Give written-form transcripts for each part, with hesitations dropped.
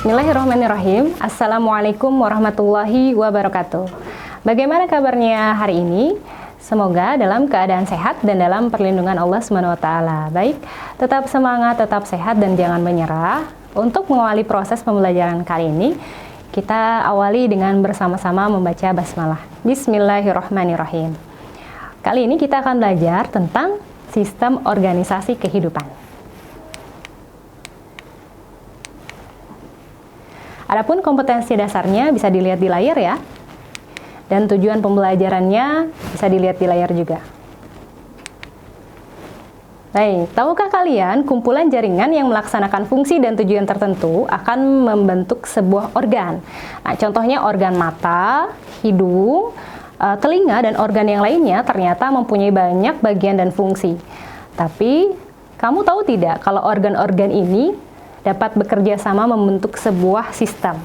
Bismillahirrahmanirrahim. Assalamualaikum warahmatullahi wabarakatuh. Bagaimana kabarnya hari ini? Semoga dalam keadaan sehat dan dalam perlindungan Allah SWT. Baik, tetap semangat, tetap sehat dan jangan menyerah. Untuk mengawali proses pembelajaran kali ini, kita awali dengan bersama-sama membaca basmalah. Bismillahirrahmanirrahim. Kali ini kita akan belajar tentang sistem organisasi kehidupan. Adapun kompetensi dasarnya bisa dilihat di layar ya. Dan tujuan pembelajarannya bisa dilihat di layar juga. Baik, tahukah kalian kumpulan jaringan yang melaksanakan fungsi dan tujuan tertentu akan membentuk sebuah organ? Nah, contohnya organ mata, hidung, telinga, dan organ yang lainnya ternyata mempunyai banyak bagian dan fungsi. Tapi, kamu tahu tidak kalau organ-organ ini dapat bekerja sama membentuk sebuah sistem.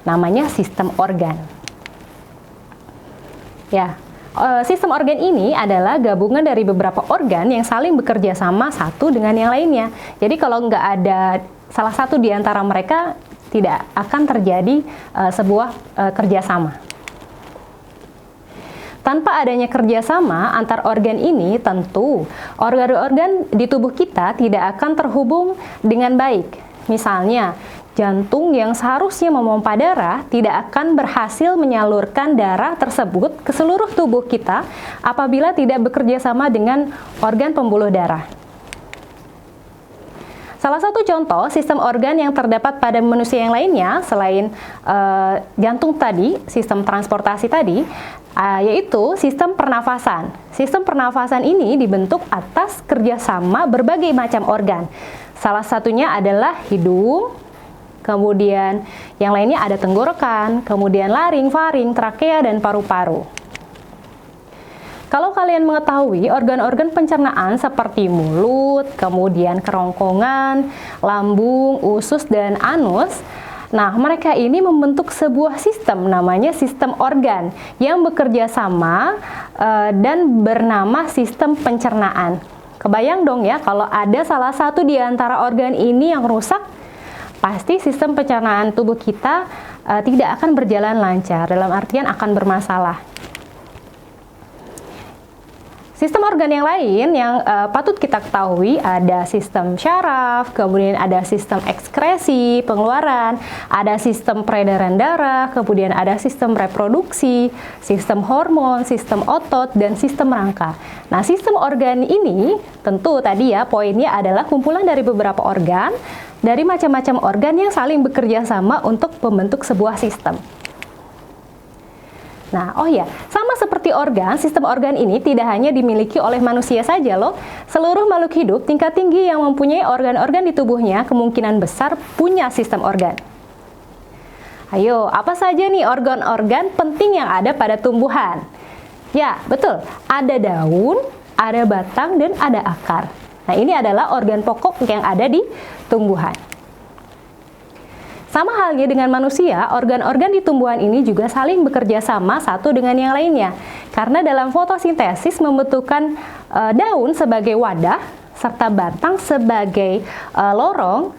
Namanya sistem organ. Ya, sistem organ ini adalah gabungan dari beberapa organ yang saling bekerja sama satu dengan yang lainnya. Jadi kalau nggak ada salah satu di antara mereka, tidak akan terjadi sebuah kerjasama. Tanpa adanya kerjasama antar organ ini, tentu organ-organ di tubuh kita tidak akan terhubung dengan baik. Misalnya, jantung yang seharusnya memompa darah tidak akan berhasil menyalurkan darah tersebut ke seluruh tubuh kita apabila tidak bekerja sama dengan organ pembuluh darah. Salah satu contoh sistem organ yang terdapat pada manusia yang lainnya selain jantung tadi, sistem transportasi tadi, yaitu sistem pernafasan. Sistem pernafasan ini dibentuk atas kerjasama berbagai macam organ. Salah satunya adalah hidung, kemudian yang lainnya ada tenggorokan, kemudian laring, faring, trakea, dan paru-paru. Kalau kalian mengetahui organ-organ pencernaan seperti mulut, kemudian kerongkongan, lambung, usus, dan anus, nah mereka ini membentuk sebuah sistem namanya sistem organ yang bekerja sama dan bernama sistem pencernaan. Kebayang dong ya kalau ada salah satu di antara organ ini yang rusak, pasti sistem pencernaan tubuh kita tidak akan berjalan lancar, dalam artian akan bermasalah. Sistem organ yang lain yang patut kita ketahui ada sistem syaraf, kemudian ada sistem ekskresi, pengeluaran, ada sistem peredaran darah, kemudian ada sistem reproduksi, sistem hormon, sistem otot, dan sistem rangka. Nah, sistem organ ini tentu tadi ya poinnya adalah kumpulan dari beberapa organ, dari macam-macam organ yang saling bekerja sama untuk membentuk sebuah sistem. Nah, oh ya, sama seperti organ, sistem organ ini tidak hanya dimiliki oleh manusia saja loh. Seluruh makhluk hidup tingkat tinggi yang mempunyai organ-organ di tubuhnya kemungkinan besar punya sistem organ. Ayo, apa saja nih organ-organ penting yang ada pada tumbuhan? Ya, betul. Ada daun, ada batang, dan ada akar. Nah, ini adalah organ pokok yang ada di tumbuhan. Sama halnya dengan manusia, organ-organ di tumbuhan ini juga saling bekerja sama satu dengan yang lainnya. Karena dalam fotosintesis membutuhkan daun sebagai wadah, serta batang sebagai lorong,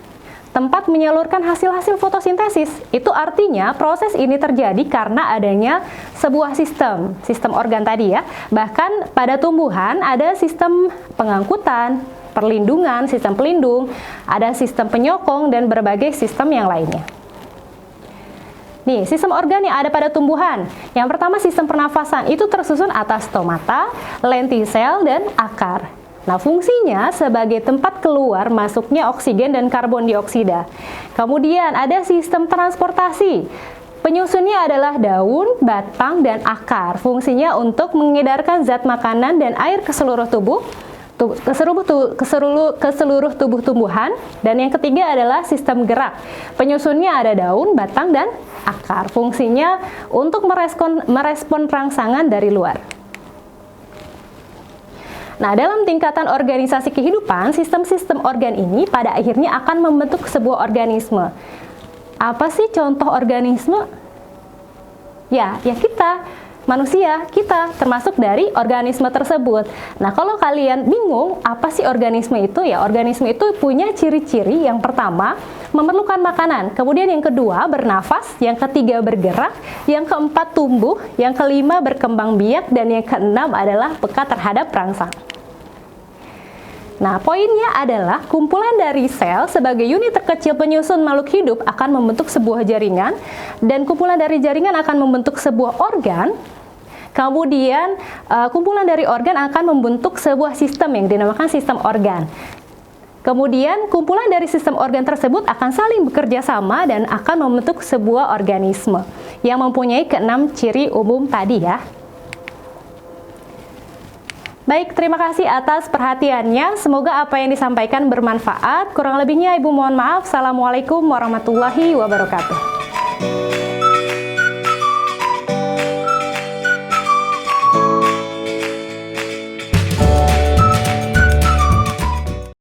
tempat menyalurkan hasil-hasil fotosintesis. Itu artinya proses ini terjadi karena adanya sebuah sistem organ tadi ya. Bahkan pada tumbuhan ada sistem pengangkutan, perlindungan, sistem pelindung, ada sistem penyokong, dan berbagai sistem yang lainnya. Nih, sistem organ yang ada pada tumbuhan. Yang pertama sistem pernafasan, itu tersusun atas stomata, lentisel, dan akar. Nah, fungsinya sebagai tempat keluar masuknya oksigen dan karbon dioksida. Kemudian ada sistem transportasi. Penyusunnya adalah daun, batang, dan akar. Fungsinya untuk mengedarkan zat makanan dan air ke seluruh tubuh, ke seluruh tubuh tumbuhan. Dan yang ketiga adalah sistem gerak. Penyusunnya ada daun, batang, dan akar. Fungsinya untuk merespon rangsangan dari luar. Nah, dalam tingkatan organisasi kehidupan, sistem-sistem organ ini pada akhirnya akan membentuk sebuah organisme. Apa sih contoh organisme? Ya kita. manusia, kita, termasuk dari organisme tersebut. Nah, kalau kalian bingung apa sih organisme itu, ya organisme itu punya ciri-ciri. Yang pertama, memerlukan makanan. Kemudian yang kedua, bernafas. Yang ketiga, bergerak. Yang keempat, tumbuh. Yang kelima, berkembang biak. Dan yang keenam adalah peka terhadap perangsang. Nah, poinnya adalah kumpulan dari sel sebagai unit terkecil penyusun makhluk hidup akan membentuk sebuah jaringan, dan kumpulan dari jaringan akan membentuk sebuah organ. Kemudian kumpulan dari organ akan membentuk sebuah sistem yang dinamakan sistem organ. Kemudian kumpulan dari sistem organ tersebut akan saling bekerja sama dan akan membentuk sebuah organisme yang mempunyai keenam ciri umum tadi ya. Baik, terima kasih atas perhatiannya. Semoga apa yang disampaikan bermanfaat. Kurang lebihnya Ibu mohon maaf. Assalamualaikum warahmatullahi wabarakatuh.